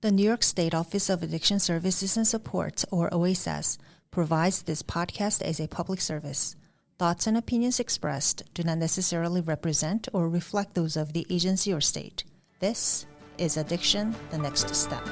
The New York State Office of Addiction Services and Support, or OASAS, provides this podcast as a public service. Thoughts and opinions expressed do not necessarily represent or reflect those of the agency or state. This is Addiction, the Next Step.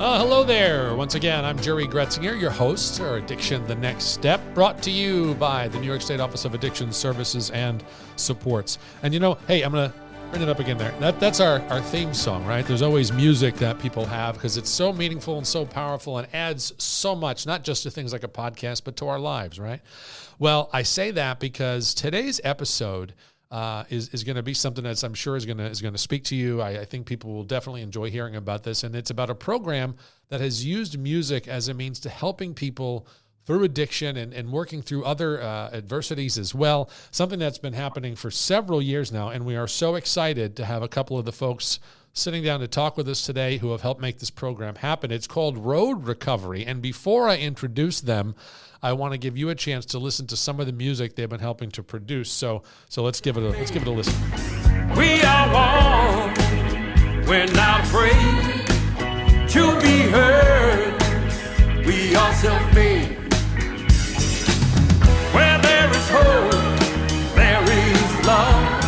Hello there. Once again, I'm Jerry Gretzinger, your host for Addiction, the Next Step, brought to you by the New York State Office of Addiction Services and Supports. And I'm going to bring it up again there. That's our theme song, right? There's always music that people have because it's so meaningful and so powerful and adds so much, not just to things like a podcast, but to our lives, right? Well, I say that because today's episode is going to be something that I'm sure is going to speak to you. I think people will definitely enjoy hearing about this, and it's about a program that has used music as a means to helping people through addiction and working through other adversities as well, something that's been happening for several years now, and we are so excited to have a couple of the folks sitting down to talk with us today who have helped make this program happen. It's called Road Recovery, and before I introduce them, I want to give you a chance to listen to some of the music they've been helping to produce. So let's give it a listen. We are one. We're not afraid to be heard. We are self-made. Where there is hope, there is love.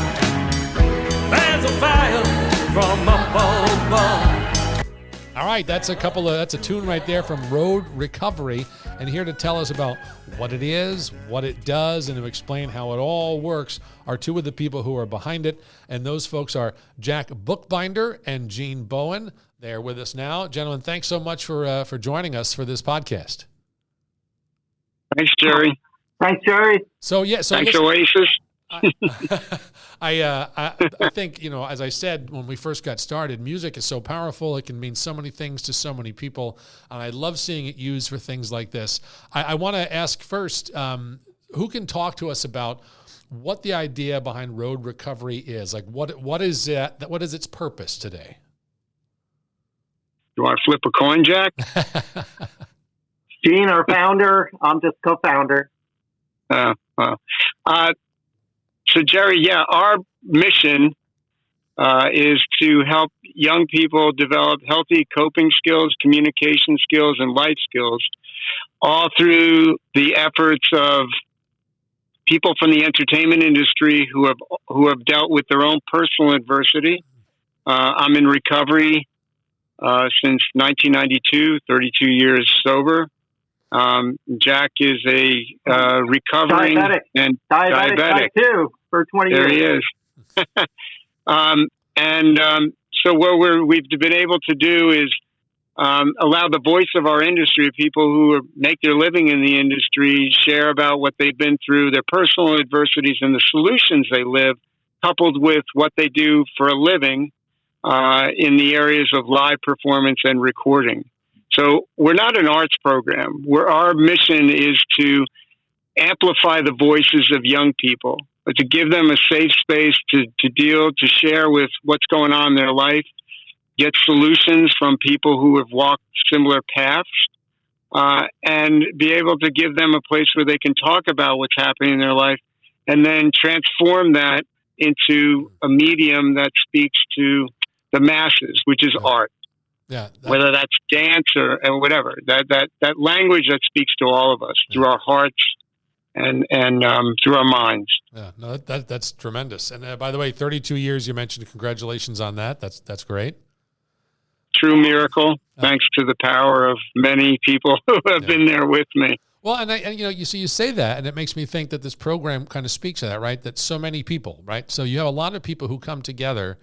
There's a fire from up above. All right, that's a tune right there from Road Recovery. And here to tell us about what it is, what it does, and to explain how it all works are two of the people who are behind it. And those folks are Jack Bookbinder and Gene Bowen. They're with us now. Gentlemen, thanks so much for joining us for this podcast. Thanks, Jerry. Thanks, Jerry. Thanks, OASAS. I think, as I said when we first got started, music is so powerful. It can mean so many things to so many people. And I love seeing it used for things like this. I want to ask first, who can talk to us about what the idea behind Road Recovery is? Like, what is its purpose today? You want to flip a coin, Jack? Gene, our founder. I'm just co-founder. So, Jerry, our mission is to help young people develop healthy coping skills, communication skills, and life skills, all through the efforts of people from the entertainment industry who have dealt with their own personal adversity. I'm in recovery since 1992, 32 years sober. Jack is a recovering diabetic type 2 for 20 years. There he is. So what we've been able to do is allow the voice of our industry, people who make their living in the industry, share about what they've been through, their personal adversities, and the solutions they live, coupled with what they do for a living in the areas of live performance and recording. So we're not an arts program. Our mission is to amplify the voices of young people, to give them a safe space to share with what's going on in their life, get solutions from people who have walked similar paths, and be able to give them a place where they can talk about what's happening in their life and then transform that into a medium that speaks to the masses, which is art. Yeah, whether that's dance or whatever, that language that speaks to all of us through our hearts and through our minds. Yeah, no, that's tremendous. And by the way, 32 years you mentioned. Congratulations on that. That's great. True miracle. Thanks to the power of many people who have been there with me. Well, and you say that, and it makes me think that this program kind of speaks to that, right? That so many people, right? So you have a lot of people who come together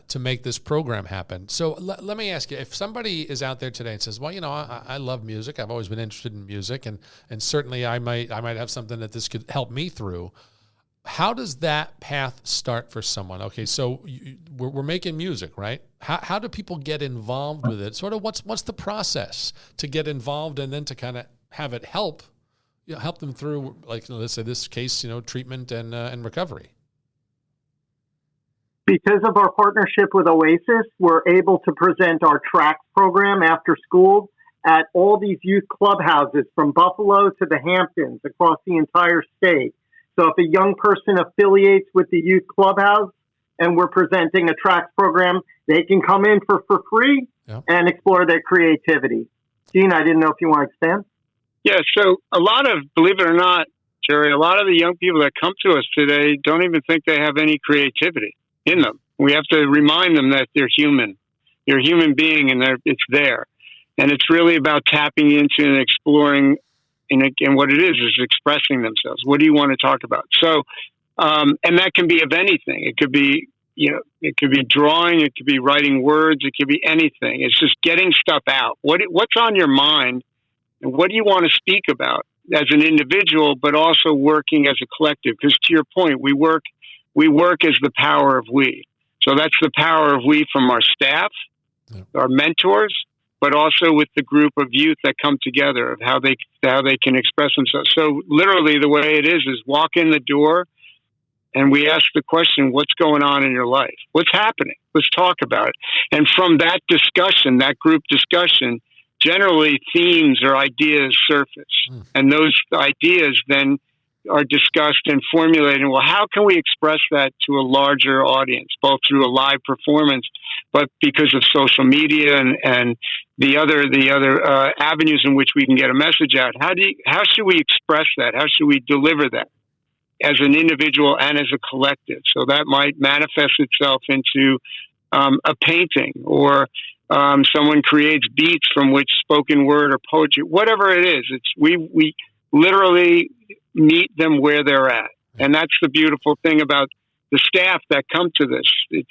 to make this program happen. So let me ask you, if somebody is out there today and says, well, I love music. I've always been interested in music, and certainly I might have something that this could help me through. How does that path start for someone? Okay, so we're making music, right? How do people get involved with it? Sort of what's the process to get involved and then to kind of have it help them through, like, let's say this case, treatment and recovery? Because of our partnership with OASAS, we're able to present our tracks program after school at all these youth clubhouses from Buffalo to the Hamptons across the entire state. So if a young person affiliates with the youth clubhouse, and we're presenting a tracks program. They can come in for free and explore their creativity. Gene, I didn't know if you want to expand. Yeah, so a lot of, believe it or not, Jerry, a lot of the young people that come to us today don't even think they have any creativity in them. We have to remind them that they're human. You're a human being, and it's there. And it's really about tapping into and exploring, and what it is expressing themselves. What do you want to talk about? So, and that can be of anything. It could be, it could be drawing, it could be writing words, it could be anything. It's just getting stuff out. What's on your mind, and what do you want to speak about as an individual, but also working as a collective? Because to your point, we work as the power of we. So that's the power of we from our staff, our mentors, but also with the group of youth that come together, of how they can express themselves. So literally the way it is walk in the door and we ask the question, what's going on in your life? What's happening? Let's talk about it. And from that discussion, that group discussion, generally themes or ideas surface. And those ideas then are discussed and formulated. Well, how can we express that to a larger audience, both through a live performance, but because of social media and the other avenues in which we can get a message out? How should we express that? How should we deliver that as an individual and as a collective? So that might manifest itself into a painting, or someone creates beats from which spoken word or poetry, whatever it is. We literally meet them where they're at. And that's the beautiful thing about the staff that come to this. It's,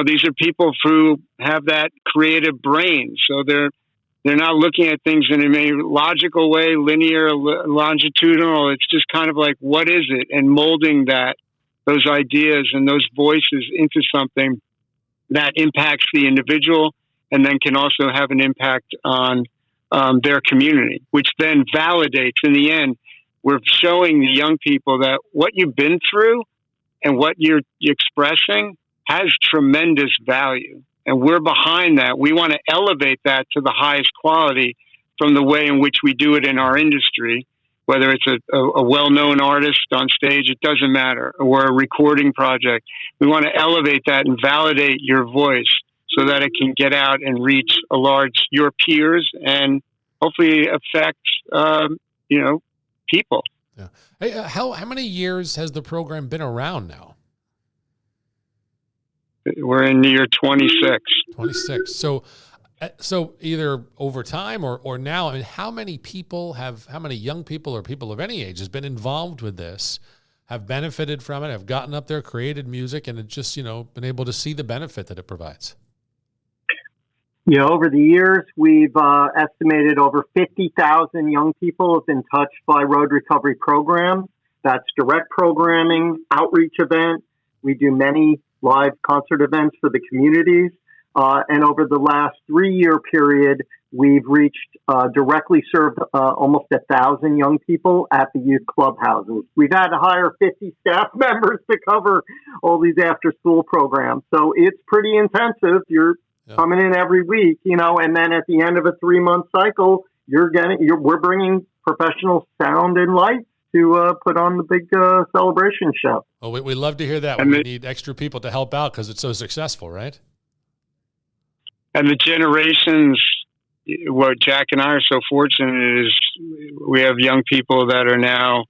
these are people who have that creative brain. So they're not looking at things in a logical way, linear, longitudinal. It's just kind of like, what is it? And molding those ideas and those voices into something that impacts the individual and then can also have an impact on their community, which then validates in the end. We're showing the young people that what you've been through and what you're expressing has tremendous value. And we're behind that. We want to elevate that to the highest quality from the way in which we do it in our industry, whether it's a well-known artist on stage, it doesn't matter, or a recording project. We want to elevate that and validate your voice so that it can get out and reach your peers and hopefully affect, people. Yeah. Hey, how many years has the program been around now? We're in year 26. 26. So either over time or now, I mean, how many young people or people of any age has been involved with this, have benefited from it, have gotten up there, created music, and have just, been able to see the benefit that it provides? Yeah, over the years, we've estimated over 50,000 young people have been touched by road recovery programs. That's direct programming, outreach event. We do many live concert events for the communities. And over the last 3-year period, we've reached directly served almost 1,000 young people at the youth clubhouses. We've had to hire 50 staff members to cover all these after-school programs. So it's pretty intensive. You're coming in every week, and then at the end of a 3-month cycle, we're bringing professional sound and light to put on the big celebration show. Well, we love to hear that. We need extra people to help out because it's so successful, right? And the generations, what Jack and I are so fortunate is we have young people that are now,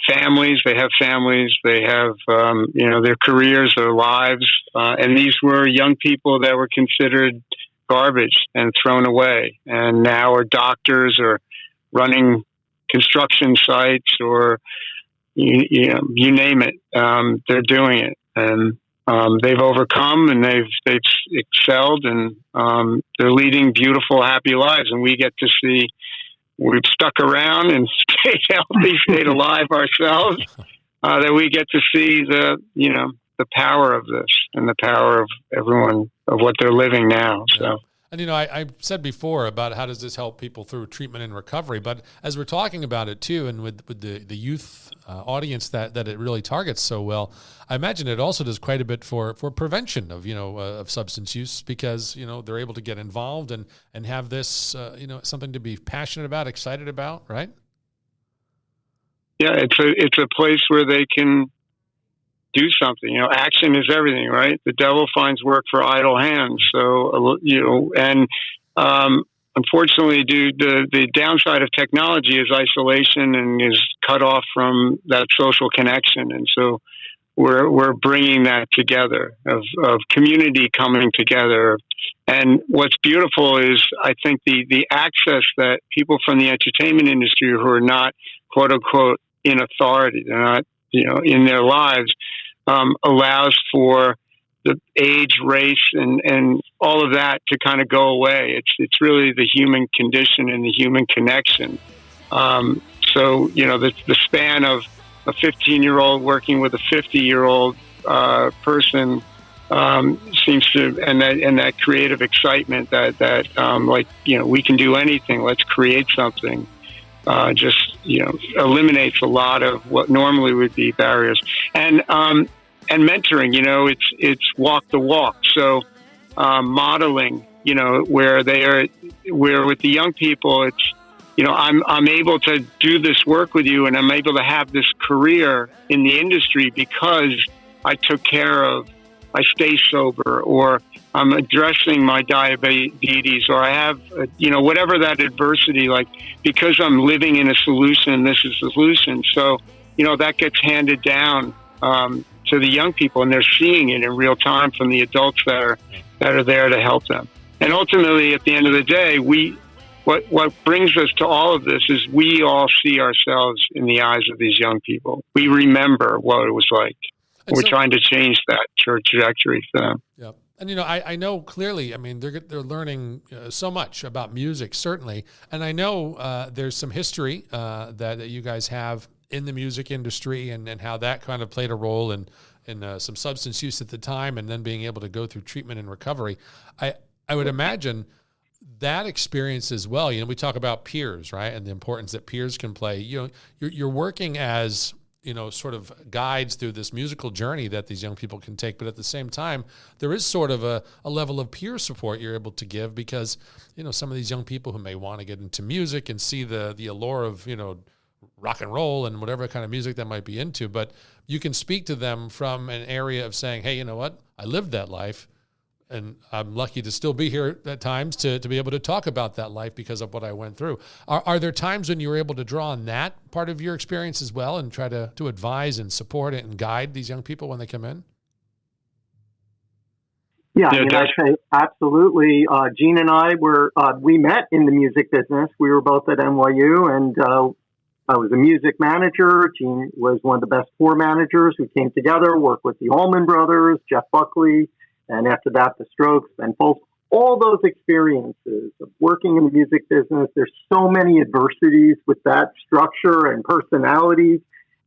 families. They have families. They have, their careers, their lives. And these were young people that were considered garbage and thrown away, and now are doctors or running construction sites or, you name it. They're doing it. And they've overcome and they've excelled, and they're leading beautiful, happy lives. And we get to see, we've stuck around and stayed healthy, stayed alive ourselves, that we get to see the power of this and the power of everyone, of what they're living now. So. And, I said before about how does this help people through treatment and recovery, but as we're talking about it too, and with the youth audience that it really targets so well, I imagine it also does quite a bit for prevention of, of substance use, because, they're able to get involved and have this, something to be passionate about, excited about, right? Yeah, it's a place where they can do something. Action is everything, right? The devil finds work for idle hands. So, and unfortunately, the downside of technology is isolation and is cut off from that social connection. And so we're bringing that together of community coming together. And what's beautiful is, I think, the access that people from the entertainment industry who are not, quote unquote, in authority, they're not, in their lives, allows for the age, race, and all of that to kind of go away. It's really the human condition and the human connection. So, the span of a 15-year-old working with a 50-year-old person seems to, and that creative excitement that we can do anything. Let's create something. Eliminates a lot of what normally would be barriers. And mentoring, it's walk the walk. So modeling, where with the young people, it's, I'm able to do this work with you, and I'm able to have this career in the industry because I took care of, I stay sober, or I'm addressing my diabetes, or I have, whatever that adversity, because I'm living in a solution, this is the solution. So, that gets handed down to the young people, and they're seeing it in real time from the adults that are there to help them. And ultimately, at the end of the day, what brings us to all of this is we all see ourselves in the eyes of these young people. We remember what it was like. And we're trying to change that trajectory for them. Yeah. And, I know clearly, they're learning so much about music, certainly. And I know there's some history that you guys have in the music industry and how that kind of played a role in some substance use at the time and then being able to go through treatment and recovery. I would imagine that experience as well. We talk about peers, right? And the importance that peers can play. You're working as sort of guides through this musical journey that these young people can take. But at the same time, there is sort of a level of peer support you're able to give because, some of these young people who may want to get into music and see the allure of, rock and roll and whatever kind of music they might be into. But you can speak to them from an area of saying, hey, you know what? I lived that life. And I'm lucky to still be here at times to be able to talk about that life because of what I went through. Are there times when you were able to draw on that part of your experience as well and try to advise and support it and guide these young people when they come in? Yeah, I'd say absolutely. Gene and I we met in the music business. We were both at NYU, and I was a music manager. Gene was one of the best tour managers. We came together, worked with the Allman Brothers, Jeff Buckley, and after that, the Strokes, and Folks. All those experiences of working in the music business, there's so many adversities with that structure and personalities.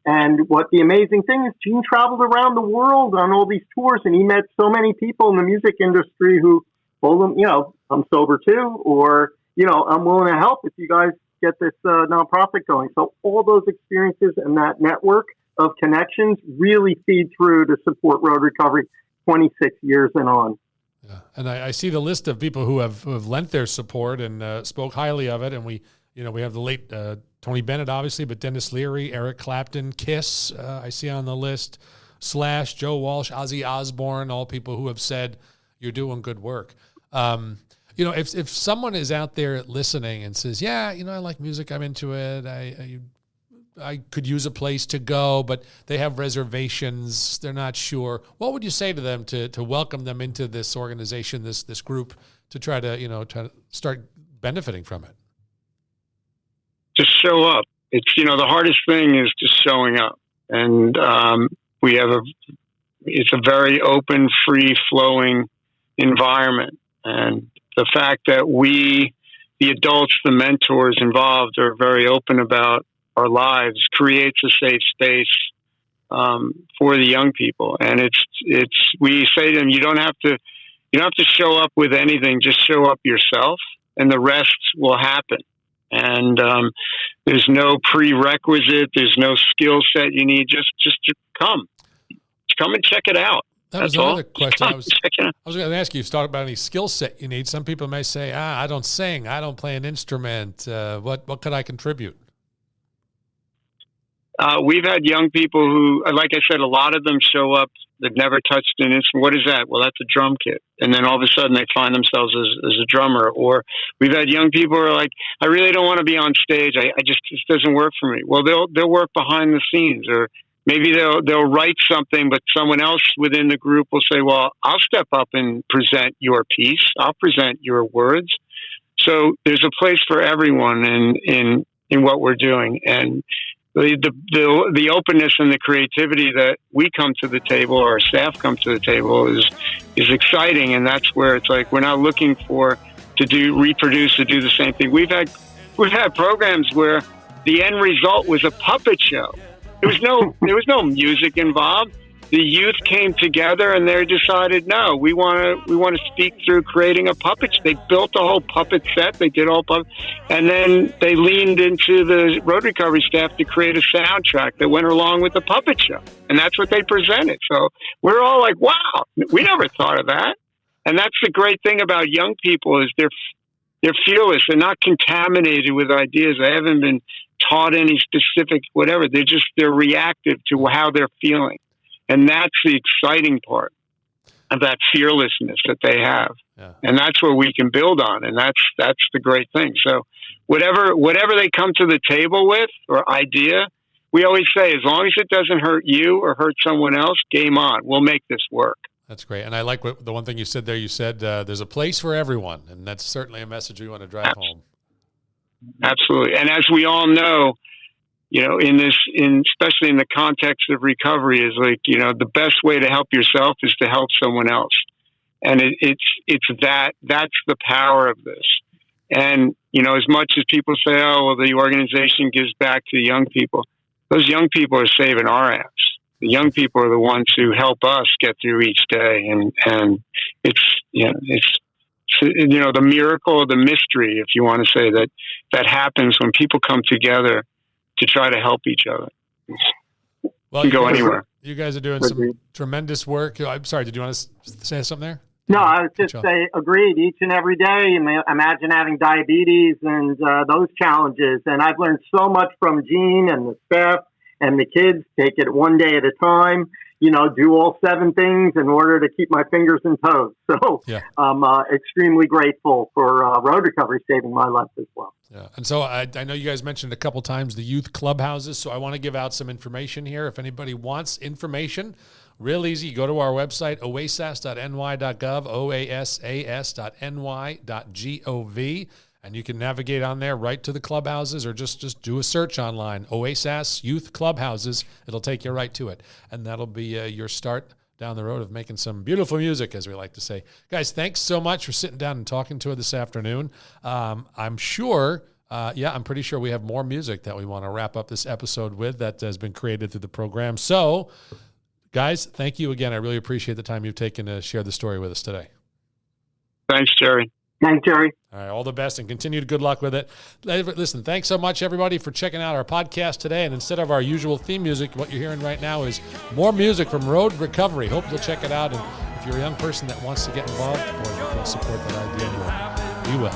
And what the amazing thing is, Gene traveled around the world on all these tours, and he met so many people in the music industry who told him, I'm sober too, or, I'm willing to help if you guys get this nonprofit going. So all those experiences and that network of connections really feed through to support road recovery 26 years and on. Yeah. And I see the list of people who have lent their support and spoke highly of it. And we have the late Tony Bennett, obviously, but Dennis Leary, Eric Clapton, Kiss, I see on the list, Slash, Joe Walsh, Ozzy Osbourne, all people who have said you're doing good work. If someone is out there listening and says, yeah, I like music, I'm into it, I could use a place to go, but they have reservations, they're not sure. What would you say to them to welcome them into this organization, this group, to try to start benefiting from it? Just show up. It's, the hardest thing is just showing up. And it's a very open, free flowing environment. And the fact that the adults, the mentors involved, are very open about our lives creates a safe space for the young people. And we say to them, you don't have to show up with anything, just show up yourself and the rest will happen. And there's no prerequisite, there's no skill set you need, just come and check it out. That was another question I was going to ask you. You talk about any skill set you need. Some people may say, I don't sing, I don't play an instrument. What could I contribute? we've had young people who, like I said, a lot of them show up. They've never touched an instrument. What is that? Well, that's a drum kit. And then all of a sudden they find themselves as a drummer. Or we've had young people who are like, I really don't want to be on stage. This doesn't work for me. Well, they'll work behind the scenes, or maybe they'll write something, but someone else within the group will say, well, I'll step up and present your piece. I'll present your words. So there's a place for everyone in what we're doing. And the openness and the creativity that we come to the table, or our staff come to the table, is exciting. And that's where it's like, we're not looking to reproduce, to do the same thing. We've had programs where the end result was a puppet show. There was no music involved. The youth came together and they decided, no, we want to speak through creating a puppet. They built a whole puppet set. They did all puppet, and then they leaned into the road recovery staff to create a soundtrack that went along with the puppet show, and that's what they presented. So we're all like, wow, we never thought of that. And that's the great thing about young people, is they're fearless. They're not contaminated with ideas. They haven't been taught any specific whatever. They're reactive to how they're feeling. And that's the exciting part of that fearlessness that they have. Yeah. And that's what we can build on. And that's the great thing. So whatever they come to the table with, or idea, we always say, as long as it doesn't hurt you or hurt someone else, game on. We'll make this work. That's great. And I like the one thing you said there. You said there's a place for everyone. And that's certainly a message we want to drive home. Absolutely. And as we all know, especially in the context of recovery, is like, the best way to help yourself is to help someone else. And that's the power of this. And, as much as people say, oh, well, the organization gives back to the young people, those young people are saving our ass. The young people are the ones who help us get through each day. And it's the miracle, the mystery, if you want to say, that happens when people come together to try to help each other. Well, you can go anywhere. You guys are doing some tremendous work. I'm sorry, did you want to say something there? No, I was just saying, agreed, each and every day. Imagine having diabetes and those challenges. And I've learned so much from Gene and the staff and the kids. Take it one day at a time. Do all 7 things in order to keep my fingers and toes. So yeah. I'm extremely grateful for road recovery saving my life as well. Yeah. And so I know you guys mentioned a couple times the youth clubhouses. So I want to give out some information here. If anybody wants information, real easy, go to our website, oasas.ny.gov, oasas.ny.gov. And you can navigate on there right to the clubhouses, or just do a search online, OASAS Youth Clubhouses. It'll take you right to it. And that'll be your start down the road of making some beautiful music, as we like to say. Guys, thanks so much for sitting down and talking to us this afternoon. I'm pretty sure we have more music that we want to wrap up this episode with that has been created through the program. So, guys, thank you again. I really appreciate the time you've taken to share the story with us today. Thanks, Jerry. Thanks, Jerry. All right, all the best and continued good luck with it. Listen, thanks so much, everybody, for checking out our podcast today. And instead of our usual theme music, what you're hearing right now is more music from Road Recovery. Hope you'll check it out. And if you're a young person that wants to get involved, boy, you can support that idea more. You will.